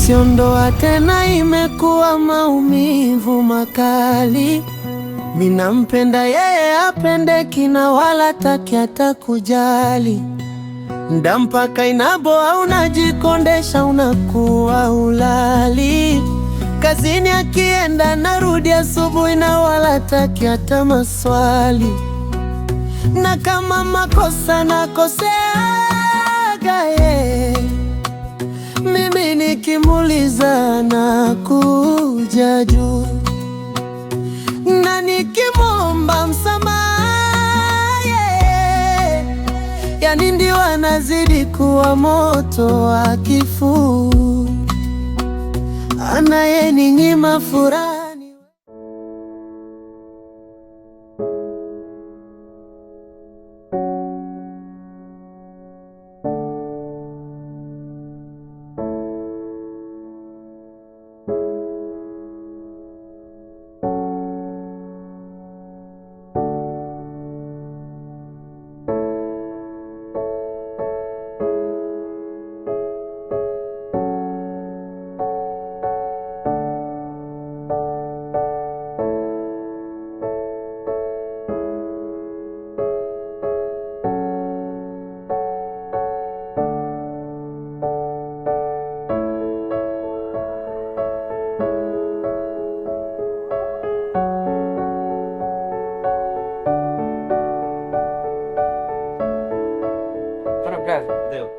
sio ndoa tena, imekuwa maumivu makali. Mina mpenda yeye apendeki na wala taki hata kujali. Nda mpaka inaboa unajikondesha, unakuwa ulali. Kazini akienda narudi asubuhi na wala taki hata maswali. Na kama makosa nakoseaga ye, mimi nikimuliza na kuja juu, na nikimwomba msamaha ye, yani ndio anazidi kuwa moto wa kifuu, anayeninyima furaha. Ndio.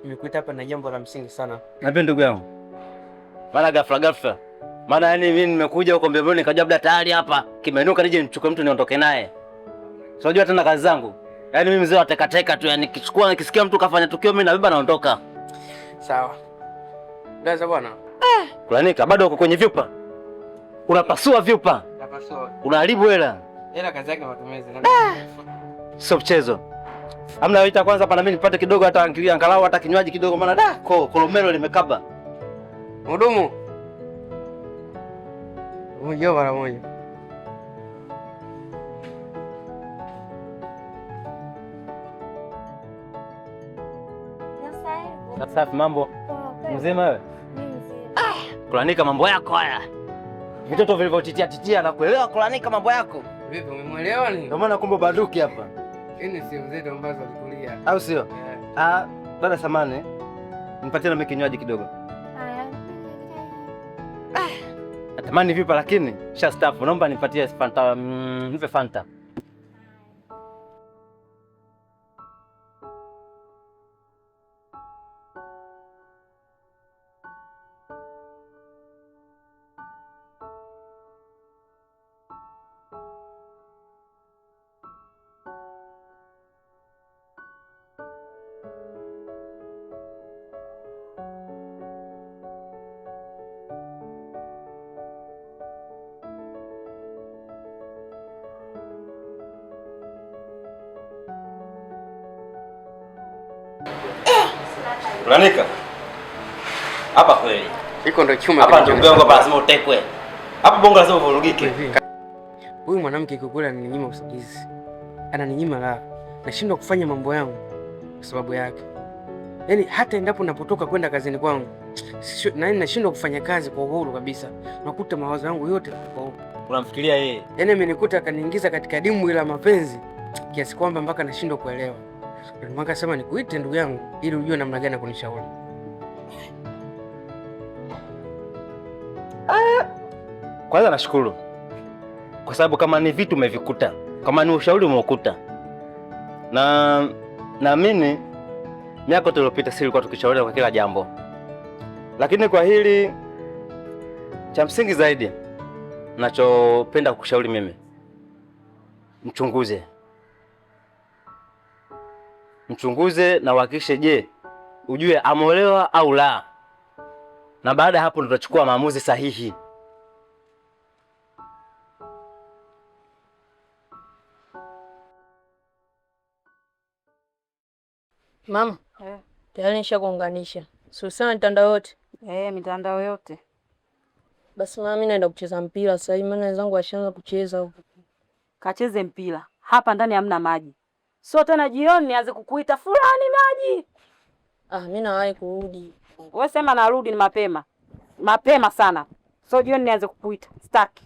Nimekuita hapa na jambo la msingi sana. Napenda ndugu yangu. Maana ghafla. Maana yani mimi nimekuja huko mbele nikaja labda tayari hapa kimeinuka nije nichukue mtu niondoke naye. Unajua tena kazi zangu. Yaani mimi mzee wa teka tu, yani nikisikia mtu kafanya tukio mimi nabeba naondoka. Sawa. Ndaza bwana. Kulanika bado uko kwenye vyupa. Unapasua vyupa. Napasua. Unaharibu hela. Hela kazi yake matumizi. Sio mchezo. Amna waita kwanza hapa na mimi nipate kidogo hata angalau hata kinywaji kidogo, maana kolomelo limekaba. Mhudumu. Unajua mara moja. Safi, mambo. Mzima wewe? Kulanika, mambo yako haya. Vitoto vilivyotitia na kuelewa Kulanika mambo yako. Vipi, umemuelewa nini? Ndio maana kumbe baduki hapa. Hii si mzeto ambazo alikulia. Au sio? Dada samani. Nipatie na mimi kinywaji kidogo. Natamani vipi lakini sha staff, naomba nipatie Fanta, nipe Fanta. Kulanika. Hapa kweli. Iko ndo chuma. Hapa ndio bongo lazima utekwe. Hapa bongo lazima uvurugike. Huyu mwanamke kikula ananinyima usingizi. Ananinyima raha. Nashindwa kufanya mambo yangu kwa sababu yake. Yaani hata endapo napotoka kwenda kazini kwangu, nashindwa kufanya kazi kwa uhuru kabisa. Nakuta mawazo yangu yote kwa uhuru. Unamfikiria yeye. Yaani amenikuta akaniingiza katika dimbwi la mapenzi kiasi kwamba mpaka nashindwa kuelewa. Ndio maana sema nikuite ndugu yangu ili ujue namna gani kunishauri. Kwanza nashukuru. Kwa sababu kama ni vitu umevikuta, kama ni ushauri umeukuta. Na naamini miaka iliyopita sisi tulikuwa tukishauriana kwa kila jambo. Lakini kwa hili cha msingi zaidi ninachopenda kukushauri mimi, mchunguze na uhakikishe, je, ujue ameolewa au la. Na baada ya hapo tutachukua maamuzi sahihi. Mama, tayari nishakuunganisha. Sio sana mitandao yote. Mitandao yote. Basi mama, mimi naenda kucheza mpira sasa hivi, maana wenzangu washaanza kucheza huko. Kacheze mpira. Hapa ndani hamna maji. Sio tena jioni nianze kukuita fulani maji. Mimi nawahi kurudi. Wewe sema narudi ni mapema. mapema sana. So jioni nianze kukuita. Sitaki.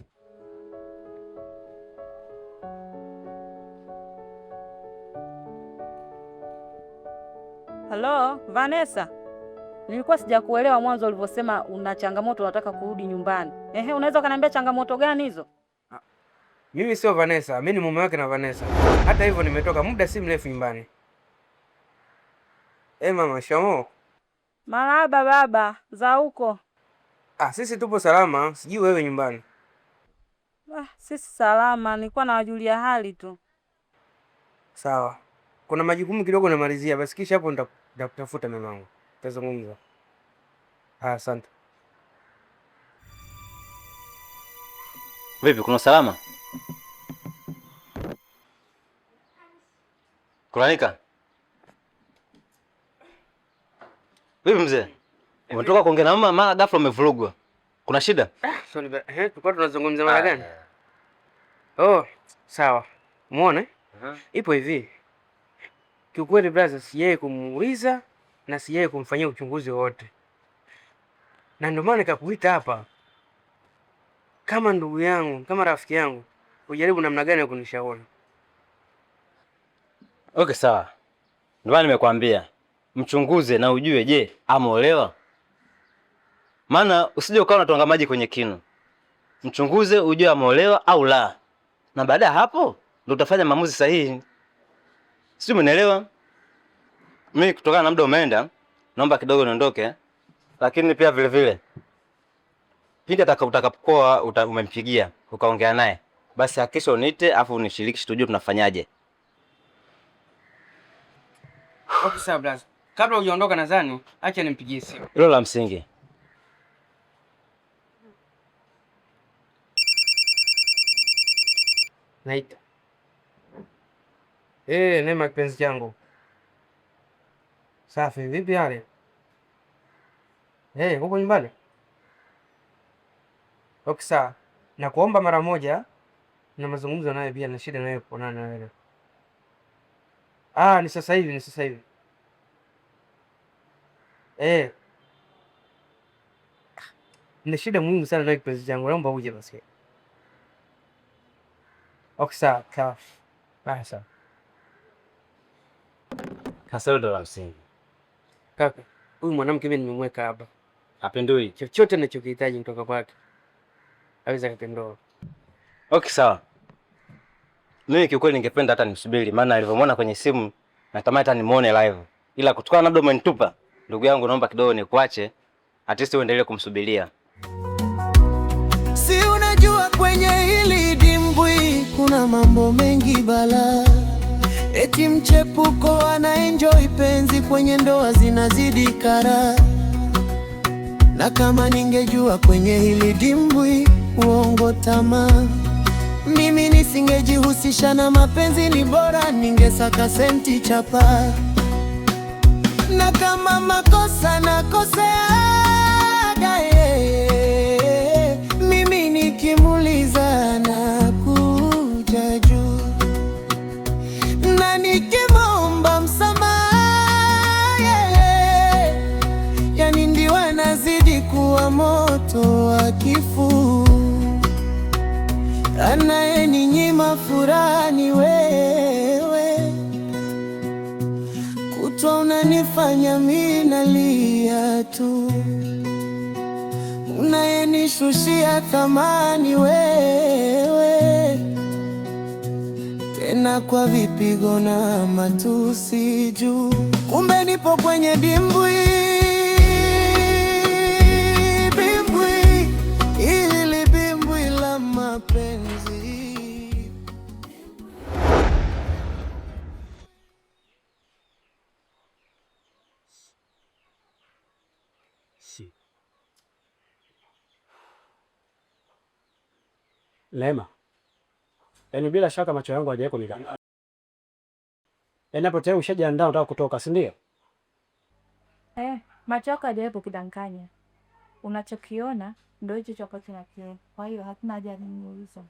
Hello, Vanessa. Nilikuwa sijakuelewa mwanzo ulivyosema una changamoto unataka kurudi nyumbani. Unaweza kaniambia changamoto gani hizo? Mimi sio Vanessa, mimi ni mume wake na Vanessa. Hata hivyo nimetoka muda si mrefu nyumbani. Mama, shamo. Marahaba baba, za huko? Sisi tupo salama, sijui wewe nyumbani. Sisi salama, nilikuwa nawajulia hali tu. Sawa. Kuna majukumu kidogo namalizia, basi kisha hapo nitakutafuta mama wangu. Tutazungumza. Asante. Vipi, kuna salama? Kulanika? Vipi mzee? Umetoka kuongea na mama mara ghafla umevurugwa. Kuna shida? Sorry, tulikuwa tunazungumza mara gani? Oh, sawa. Umeona? Ipo hivi. Kiukweli brother, sijaye kumuuliza na sijaye kumfanyia uchunguzi wowote. Na ndio maana nikakuita hapa. Kama ndugu yangu, kama rafiki yangu, ujaribu namna gani ya kunishauri. Okay, sawa. Ndio maana nimekwambia mchunguze na ujue, je, ameolewa? Maana usije ukawa unatwanga maji kwenye kinu. Mchunguze ujue ameolewa au la. Na baada ya hapo ndio utafanya maamuzi sahihi. Sio, umeelewa? Mimi kutokana na muda umeenda, naomba kidogo niondoke. Lakini pia vile vile pindi utakapokuwa umempigia ukaongea naye, basi hakikisha uniite afu unishirikishe tujue tunafanyaje. Okay, sawa brother. Kabla hujaondoka nadhani acha nimpigie simu. Hilo la msingi. Naita. Neema kipenzi changu. Safi, vipi hali? Huko nyumbani? Okay, sawa. Na kuomba mara moja na mazungumzo naye pia na shida naye kuonana na wewe. Ni sasa hivi. Nina shida muhimu sana na kipenzi changu. Naomba uje basi. Okay, sawa. Sawa. Kasoro ndo la msingi. Kaka, huyu mwanamke mimi nimemweka hapa. Hapendoi. Chochote ninachokihitaji kutoka kwake aweza kutendoa. Okay, sawa. Mimi kiukweli ningependa hata nisubiri, maana alivyomwona kwenye simu natamani hata nimuone live. Ila kutokana labda umenitupa, ndugu yangu, naomba kidogo nikuache at least uendelee kumsubiria. Si unajua kwenye hili dimbwi kuna mambo mengi bala. Eti mchepuko ana enjoy penzi kwenye ndoa zinazidi kara. Na kama ningejua kwenye hili dimbwi uongo tamaa, mimi nisingejihusisha na mapenzi, ni bora ningesaka senti chapa. Na kama makosa nakoseaga yeye, mimi nikimuliza na kuja juu, na nikimomba msamaha yeye, yani ndio anazidi kuwa moto wa kifuu. Anayeninyima furaha ni wewe, kutwa unanifanya mimi nalia tu, unayenishushia thamani wewe, tena kwa vipigo na matusi juu. Kumbe nipo kwenye dimbwi mapenzi. Neema, yaani bila shaka macho yangu hajawahi kunidanganya. Yaani hapo tayari ushajiandaa unataka kutoka, si ndio? Macho yako hajawahi kukudanganya. Unachokiona ndio hicho chako kinakiona. Kwa hiyo hatuna haja ya kuniuliza.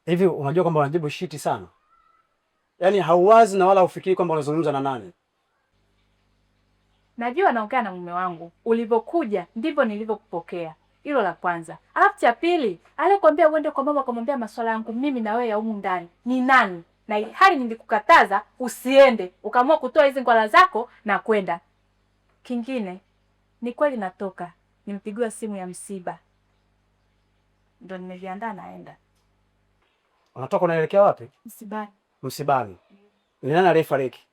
Hivi unajua kwamba unajibu shiti sana? Yaani hauwazi na wala ufikiri kwamba unazungumza na nani. Najua naongea na mume wangu. Ulivyokuja ndivyo nilivyokupokea. Hilo la kwanza. Alafu cha pili, alikwambia uende kwa mama kumwambia masuala yangu mimi na wewe ya humu ndani. Ni nani? Na hali nilikukataza usiende. Ukaamua kutoa hizi ngwala zako na kwenda. Kingine, ni kweli natoka. Nimpigiwa simu ya msiba. Ndio nimejiandaa naenda. Unatoka unaelekea wapi? Msibani. Msibani. Ni nani aliyefariki?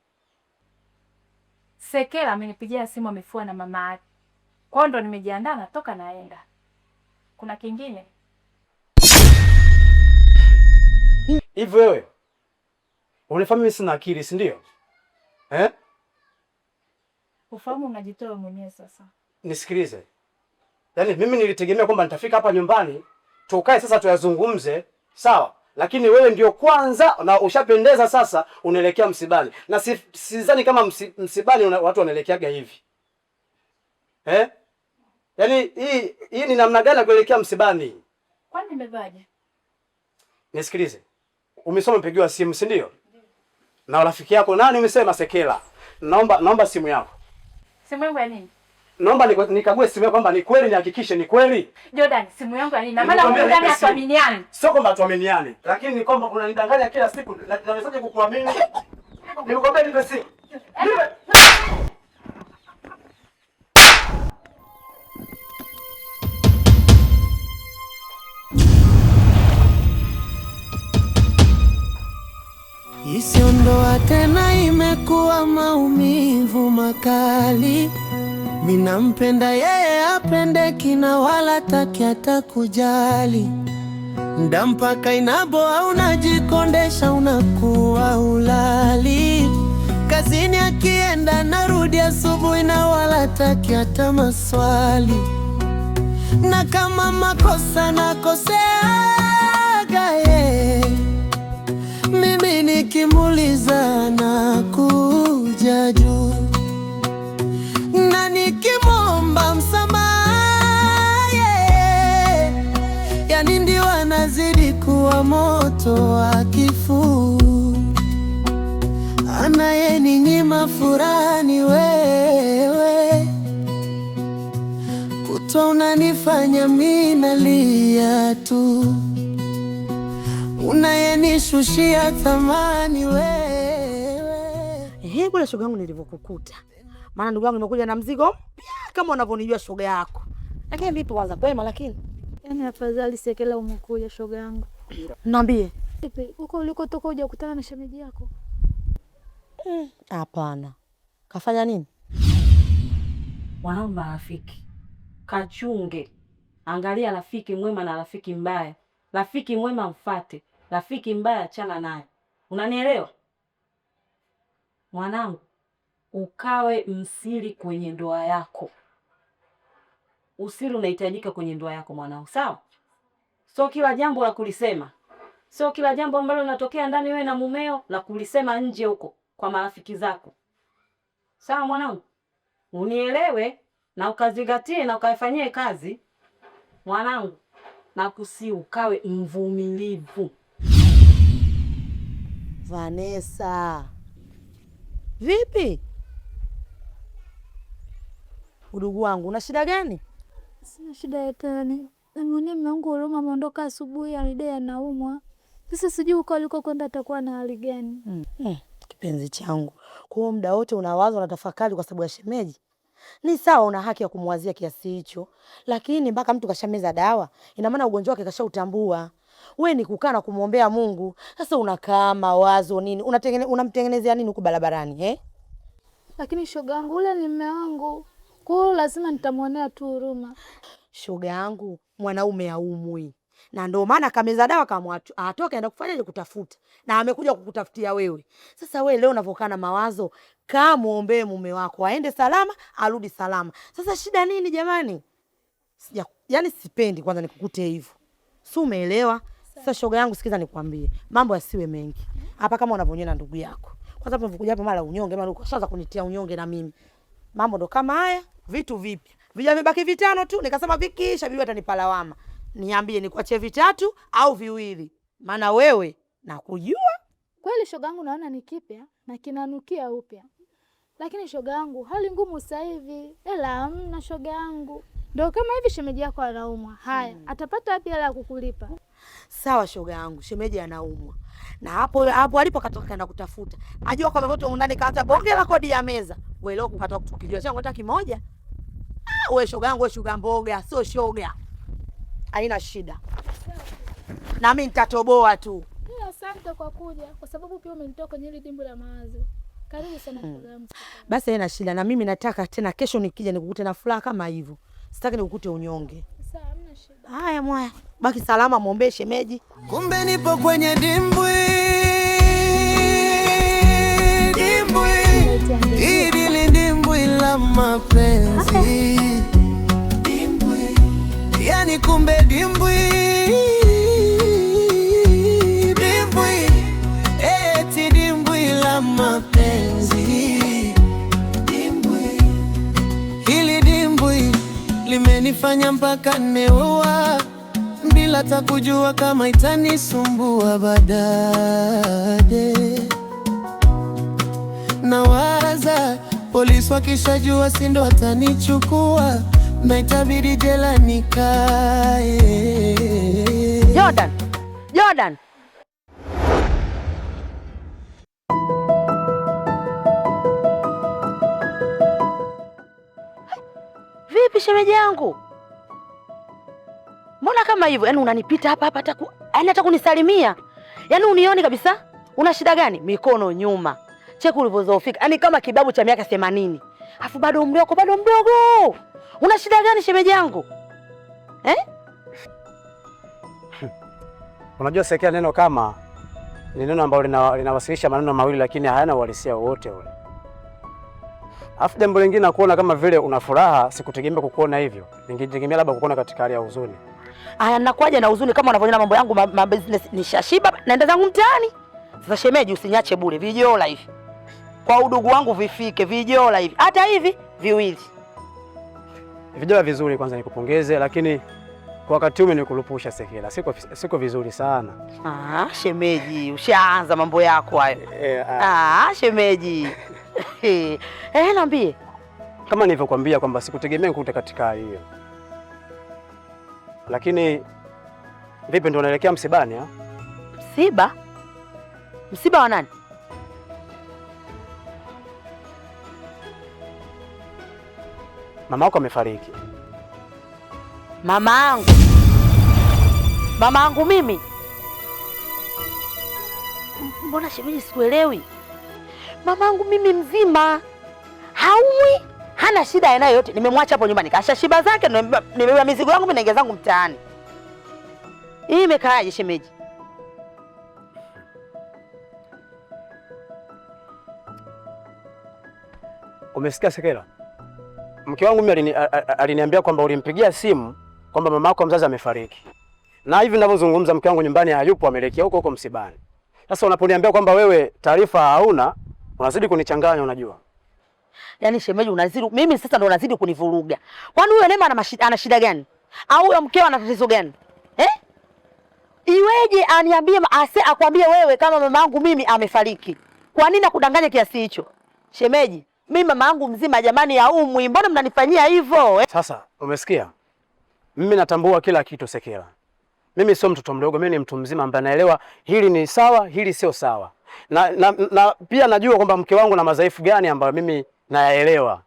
Sekela amenipigia simu amefua na mama yake. Kwa hiyo ndo nimejiandaa natoka naenda. Kuna kingine? Hivi wewe unifahamu mimi sina akili, si ndio? Ufahamu unajitoa mwenyewe sasa. Nisikilize. Yaani mimi nilitegemea kwamba nitafika hapa nyumbani tukae sasa tuyazungumze, sawa? Lakini wewe ndio kwanza na ushapendeza sasa unaelekea msibani. Na sidhani kama msibani watu wanaelekeaga hivi. Yaani hii ni namna gani kuelekea msibani? Kwani nimevaje? Nisikilize. Umesoma mpigiwa simu, si ndio? Na rafiki yako nani umesema Sekela? Naomba simu yako. Simu yangu ya nini? Naomba nikague simu yako kwamba ni kweli, nihakikishe ni kweli. Jordan, simu yangu ya nini? Na maana huko ndani hatuaminiani. Sio kwamba hatuaminiani, lakini ni kwamba unanidanganya kila siku. Nawezaje kukuamini? Nilikwambia nipe simu. Isiondoa tena, imekuwa maumivu makali. Minampenda yeye apendeki na wala taki hata kujali. Nda mpaka inaboa unajikondesha unakuwa ulali. Kazini akienda narudi asubuhi na wala taki hata maswali. Na kama makosa nakoseaga yeye, mimi nikimuliza na kuja juu. Na nikimwomba msamaha, yani ndio anazidi kuwa moto wa kifuu. Anayeninyima furaha ni wewe, kutwa unanifanya mimi nalia tu. Unayenishushia thamani wewe. Bwana shoga yangu nilivyokukuta. Maana ndugu yangu nimekuja na mzigo mpya kama unavyonijua shoga yako. Lakini vipi kwanza kwema lakini? Yaani afadhali Sekela umekuja shoga yangu. Niambie. Vipi huko ulikotoka huja kukutana na shemeji yako? Hapana. Kafanya nini? Wanao marafiki. Kachunge. Angalia rafiki mwema na rafiki mbaya. Rafiki mwema mfate. Rafiki mbaya achana naye. Unanielewa? Mwanangu, ukawe msiri kwenye ndoa yako. Usiri unahitajika kwenye ndoa yako mwanangu, sawa? Sio kila jambo la kulisema. Sio kila jambo ambalo linatokea ndani wewe na mumeo la kulisema nje huko kwa marafiki zako. Sawa mwanangu? Unielewe na ukazingatie na ukaifanyie kazi. Mwanangu, na kusi ukawe mvumilivu. Vanessa. Vipi? Udugu wangu, una shida gani? Sina shida yote. Nimeona mume wangu Roma ameondoka asubuhi, alidai anaumwa. Sasa sijui uko alikokwenda atakuwa na hali gani. Kipenzi changu. Kwa hiyo muda wote unawaza unatafakari kwa sababu ya shemeji. Ni sawa, una haki ya kumwazia kiasi hicho, lakini mpaka mtu kashameza dawa, ina maana ugonjwa wake kashautambua. Wewe ni kukaa na kumwombea Mungu. Sasa unakaa mawazo nini? Unamtengenezea nini huko barabarani, Lakini shoga yangu ule ni mume wangu. Kwa hiyo lazima nitamwonea tu huruma. Shoga yangu, mwanaume haumwi. Na ndio maana kameza dawa kama atoka aenda kufanyaje kutafuta. Na amekuja kukutafutia wewe. Sasa wewe leo unavokaa na mawazo, kaa muombee mume wako aende salama, arudi salama. Sasa shida nini jamani? Yaani sipendi kwanza nikukute hivyo. Si umeelewa? Sasa shoga yangu sikiza nikwambie. Mambo yasiwe mengi. Hapa kama unavyonyona ndugu yako. Kwanza tunapokuja hapa mara unyonge, mara ukashaanza kunitia unyonge na mimi. Mambo ndo kama haya, vitu vipi? Vimebaki vitano tu, nikasema vikisha bibi atanipa lawama. Niambie nikuachie vitatu au viwili? Maana wewe nakujua. Kweli shoga yangu naona ni kipya na kinanukia upya. Lakini shoga yangu, hali ngumu sasa hivi. Hela hamna shoga yangu. Ndio kama hivi shemeji yako anaumwa. Haya, atapata wapi hela ya kukulipa? Sawa shoga yangu, shemeji anaumwa. Na hapo alipo katoka kaenda kutafuta. Ajua kwa mtoto ndani kaanza bonge la kodi ya meza. Wewe leo kupata kutukijua changu hata kimoja. Wewe shoga yangu, wewe shoga mboga, sio shoga. Haina shida. Na mimi nitatoboa tu. Asante kwa kuja, kwa sababu pia umenitoa kwenye ile dimbu la mawazo. Karibu sana shoga yangu. Basi haina shida, na mimi nataka tena kesho nikija nikukute na furaha kama hivyo. Sitaki nikukute unyonge. Sawa, hamna shida. Haya mwaya. Baki salama, muombe shemeji. Kumbe nipo kwenye dimbwi. Hili dimbwi la mapenzi. Dimbwi. Yani kumbe dimbwi. Dimbwi. Eti dimbwi la mapenzi. Dimbwi. Hili dimbwi limenifanya mpaka nimeoa bila hata kujua kama itanisumbua baadaye. Nawaza polisi wakishajua si ndo watanichukua na itabidi jela nikae. Jordan. Vipi shemeji yangu? Mbona kama hivyo? Yaani unanipita hapa hata kunisalimia. Yaani unioni kabisa? Una shida gani? Mikono nyuma. Cheki ulivyozofika. Yaani kama kibabu cha miaka 80. Afu bado umri wako bado mdogo. Una shida gani shemeji yangu? Unajua Sekela, neno kama ni neno ambalo linawasilisha maneno mawili lakini hayana uhalisia wowote ule. Afu jambo lingine nakuona kama vile una furaha, sikutegemea kukuona hivyo. Ningetegemea labda kukuona katika hali ya huzuni. Aya, nakuaje na huzuni kama unavyoona mambo yangu business nishashiba naenda zangu mtaani. Sasa shemeji, usinyache bure vijola hivi. Kwa udugu wangu vifike vijola hivi. Hata hivi viwili. Vijola vizuri, kwanza nikupongeze, lakini kwa wakati huu nikulupusha Sekela. Siko vizuri sana. Shemeji, ushaanza mambo yako hayo. Shemeji. Niambie. Kama nilivyokuambia kwamba sikutegemea kukuta katika hali hiyo. Lakini vipi, ndio unaelekea msibani ha? Msiba? Msiba wa nani? Mama yako amefariki. Mama yangu mimi? Mbona shemeji sikuelewi? Mama yangu mimi mzima. Haumwi, hana shida aina yoyote. Nimemwacha hapo nyumbani kasha shiba zake, nimebeba mizigo yangu mimi naingia zangu mtaani. Hii imekaaje shemeji? Umesikia Sekela? Mke wangu mimi aliniambia kwamba ulimpigia simu kwamba mama yako mzazi amefariki. Na hivi ninavyozungumza mke wangu nyumbani hayupo, ameelekea huko msibani. Sasa unaponiambia kwamba wewe taarifa hauna, unazidi kunichanganya unajua. Yaani shemeji unazidi, mimi sasa ndo unazidi kunivuruga. Kwani huyo Neema ana shida gani? Au huyo mkeo ana tatizo gani? Iweje aniambie akwambie wewe kama mama yangu mimi amefariki? Kwa nini nakudanganya kiasi hicho? Shemeji, mimi mama yangu mzima jamani, haumwi. Mbona mnanifanyia hivyo? Sasa umesikia? Mimi natambua kila kitu Sekela. Mimi sio mtoto mdogo, mimi ni mtu mzima ambaye naelewa hili ni sawa, hili sio sawa. Na pia najua kwamba mke wangu na madhaifu gani ambayo mimi nayaelewa.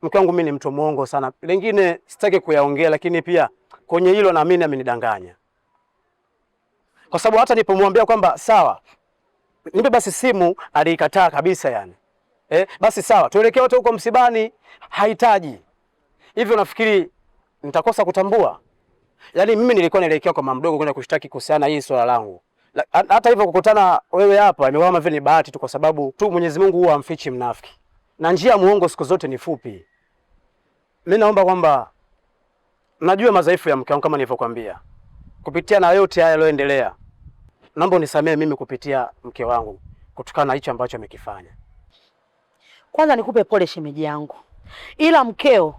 Mke wangu mimi ni mtu mwongo sana. Lengine sitaki kuyaongea, lakini pia kwenye hilo na mimi amenidanganya. Kwa sababu hata nilipomwambia kwamba sawa, nipe basi simu, alikataa kabisa yani. Basi sawa, tuelekee wote huko msibani, hahitaji. Hivyo nafikiri nitakosa kutambua. Yaani mimi nilikuwa naelekea kwa mama mdogo kwenda kushtaki kuhusiana hii swala langu. Hata hivyo kukutana wewe hapa imekuwa kama vile ni bahati tu, kwa sababu tu Mwenyezi Mungu huwa amfichi mnafiki. Na njia muongo siku zote ni fupi. Mimi naomba kwamba najua madhaifu ya mke wangu kama nilivyokuambia. Kupitia na yote haya yaloendelea, naomba unisamee mimi kupitia mke wangu kutokana na hicho ambacho amekifanya. Kwanza nikupe pole shemeji yangu. Ila mkeo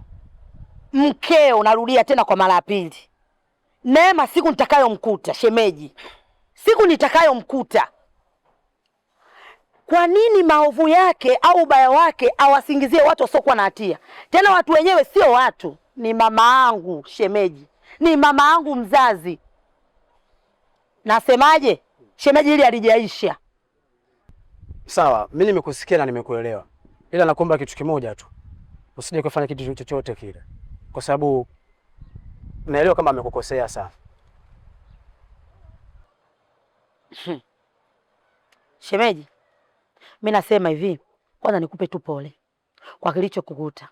narudia tena kwa mara ya pili. Neema siku nitakayomkuta shemeji. Siku nitakayomkuta Kwa nini maovu yake au ubaya wake awasingizie watu wasiokuwa na hatia? Tena watu wenyewe sio watu, ni mama yangu shemeji, ni mama yangu mzazi. Nasemaje? Shemeji, hili halijaisha. Sawa, mimi nimekusikia na nimekuelewa, ila nakuomba kitu kimoja tu, usije kufanya kitu chochote kile, kwa sababu naelewa kama amekukosea sana. Shemeji, mimi nasema hivi, kwanza nikupe tu pole kwa kilichokukuta,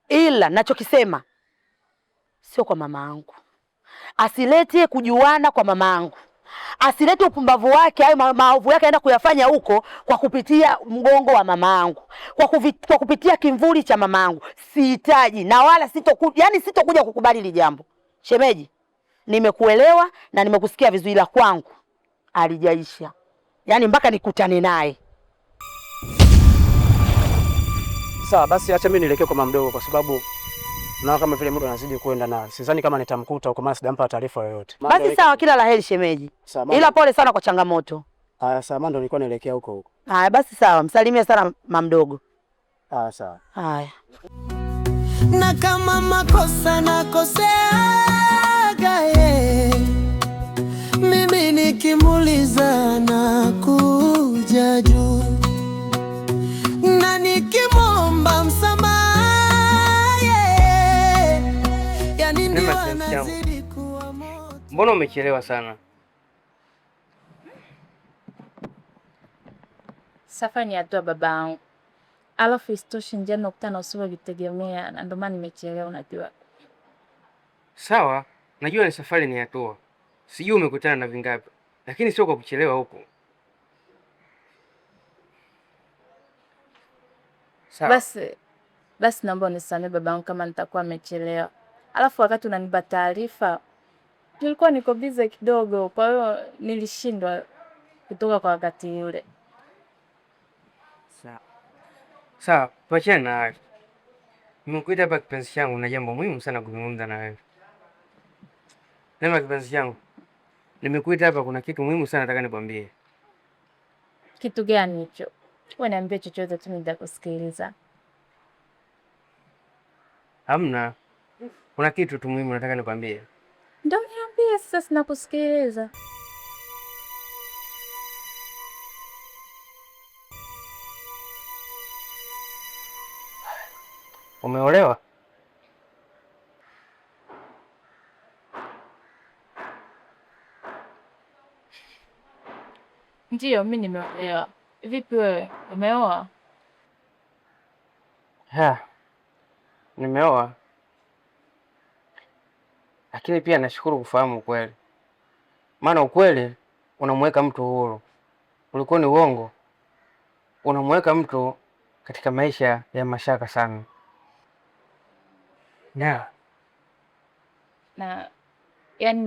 ila nachokisema sio kwa mama yangu. Asilete kujuana kwa mama yangu, asilete upumbavu wake au maovu yake aenda kuyafanya huko kwa kupitia mgongo wa mama yangu, kwa kupitia kimvuli cha mama yangu. Sihitaji na wala sitokuja kukubali hili jambo. Shemeji, nimekuelewa na nimekusikia vizuri, la kwangu alijaisha, yaani mpaka nikutane naye. Sawa basi, acha mimi nielekee kwa mama mdogo, kwa sababu naona kama vile muda unazidi kwenda na sidhani kama nitamkuta huko, maana sijampa taarifa yoyote. Basi sawa, kila laheri shemeji, ila pole sana kwa changamoto. Haya sawa, mando nilikuwa naelekea huko. Haya basi sawa, msalimie sana mama mdogo. Haya sawa. Haya. Na kama makosa nakoseaga mimi nikimuliza na kuja juu, na nikimwomba msamaha yani ndio anazidi kuwa moto. Mbona umechelewa sana? Safari ni hatua babangu. Alafu isitoshe njiani nakutana na usivyovitegemea na ndio maana nimechelewa unajua. Sawa, najua ni safari ni hatua. Sijui umekutana na vingapi, lakini sio kwa kuchelewa huko. Sawa. Basi naomba unisamehe babangu kama nitakuwa nimechelewa. Alafu wakati unanipa taarifa nilikuwa niko busy kidogo, kwa hiyo nilishindwa kutoka kwa wakati ule. Sawa, tuachane na hayo. Nimekuita hapa kipenzi changu na jambo muhimu sana kuzungumza na wewe. Nema kipenzi changu, nimekuita hapa kuna kitu muhimu sana nataka nikwambie. Kitu gani hicho? Wewe niambie chochote tu nitakusikiliza. Hamna. Kuna kitu tu muhimu nataka nikwambie. Ndio niambie sasa, nakusikiliza. Umeolewa? Ndio, mimi nimeolewa. Vipi wewe? Umeoa? Nimeoa. Lakini pia nashukuru kufahamu ukweli. Maana ukweli unamweka mtu huru. Ulikuwa ni uongo, unamweka mtu katika maisha ya mashaka sana. Na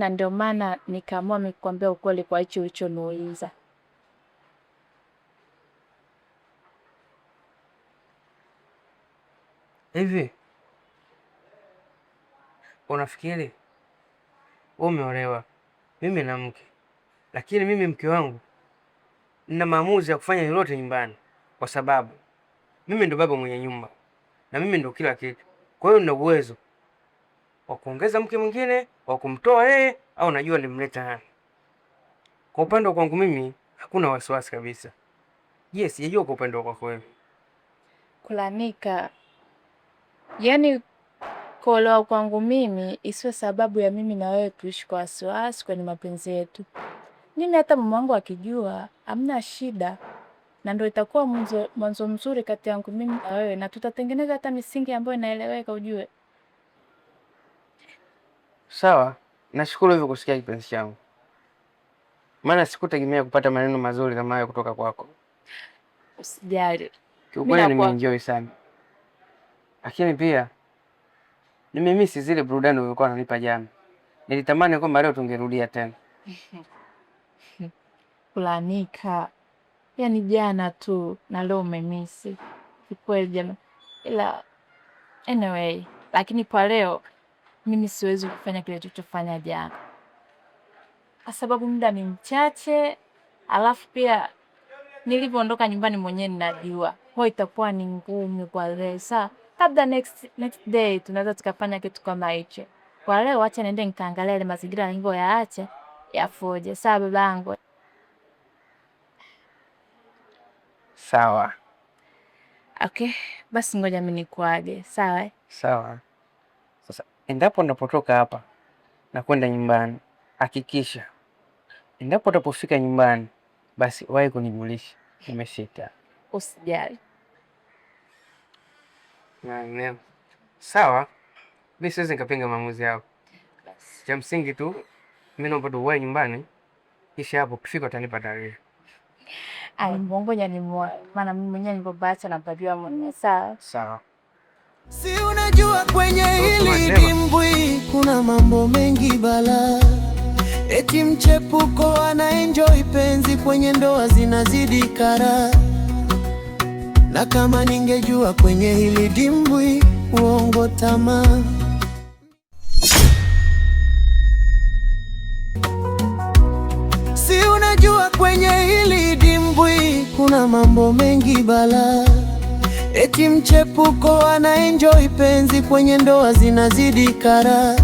ndio maana nikaamua nikwambia ukweli kwa hicho ulichoniuliza. Hivi unafikiri wewe umeolewa, mimi na mke, lakini mimi mke wangu nina maamuzi ya kufanya lolote nyumbani, kwa sababu mimi ndo baba mwenye nyumba na mimi ndo kila kitu. Kwa hiyo nina uwezo wa kuongeza mke mwingine, wa kumtoa yeye, au najua nimleta nani. Kwa upande wa kwangu mimi hakuna wasiwasi kabisa. Yes, sijajua kwa upande wako wewe. Kulanika. Yaani kuolewa kwangu mimi isiwe sababu ya mimi na wewe tuishi kwa wasiwasi kwenye mapenzi yetu. Mimi hata mume wangu akijua hamna shida, na ndio itakuwa mwanzo mzuri kati yangu mimi na wewe, na tutatengeneza hata misingi ambayo inaeleweka ujue. Sawa, nashukuru hivyo kusikia kipenzi changu. Maana sikutegemea kupata maneno mazuri kama hayo kutoka kwako. Usijali. Kiukweli nimeenjoy sana. Lakini pia nimemisi zile burudani ulikuwa unanipa jana. Nilitamani kwamba leo tungerudia tena. Kulanika. Yaani jana tu na leo umemisi. Kikweli jana. Ila anyway, lakini kwa leo mimi siwezi kufanya kile tulichofanya jana. Kwa sababu muda ni mchache, alafu pia nilivyoondoka nyumbani mwenyewe ninajua. Kwa itakuwa ni ngumu kwa leo. Sasa labda next day tunaweza tukafanya kitu kama hicho. Kwa leo acha niende nikaangalia ile mazingira nilivyoyaacha yafoje. Sawa babangu. Sawa. Okay, basi ngoja mimi nikuage. Sawa? Sawa. Sasa endapo unapotoka hapa na kwenda nyumbani, hakikisha endapo utapofika nyumbani basi wahi kunijulisha umefika. Usijali. Na sawa. Mimi siwezi nikapinga maamuzi yako. Cha msingi tu mimi naomba tu wahi nyumbani, kisha hapo ukifika utanipa taarifa. Ngoja nimuone. Maana mimi mwenyewe nilipobaacha napajua mwenyewe. Sawa. Sawa. Si unajua kwenye hili dimbwi kuna mambo mengi bala. Eti mchepuko anaenjoy penzi kwenye ndoa zinazidi kara. Na kama ningejua kwenye hili dimbwi uongo tamaa. Si unajua kwenye hili dimbwi kuna mambo mengi bala. Eti mchepuko anaenjoy penzi kwenye ndoa zinazidi kara.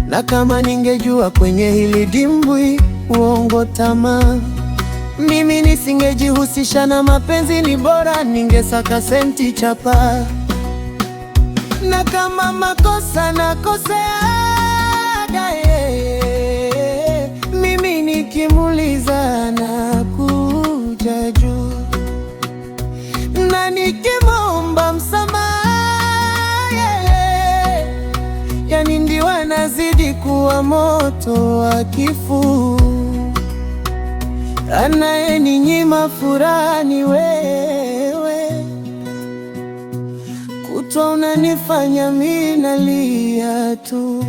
Na kama ningejua kwenye hili dimbwi uongo tamaa. Mimi nisingejihusisha na mapenzi, ni bora ningesaka senti chapa. Na kama makosa nakoseaga yeye, mimi nikimuliza na kuja juu. Na nikimomba msamaha yeye, yani ndiwa nazidi kuwa moto wa kifuu. Anayeninyima furaha ni wewe, kutwa unanifanya mimi nalia tu.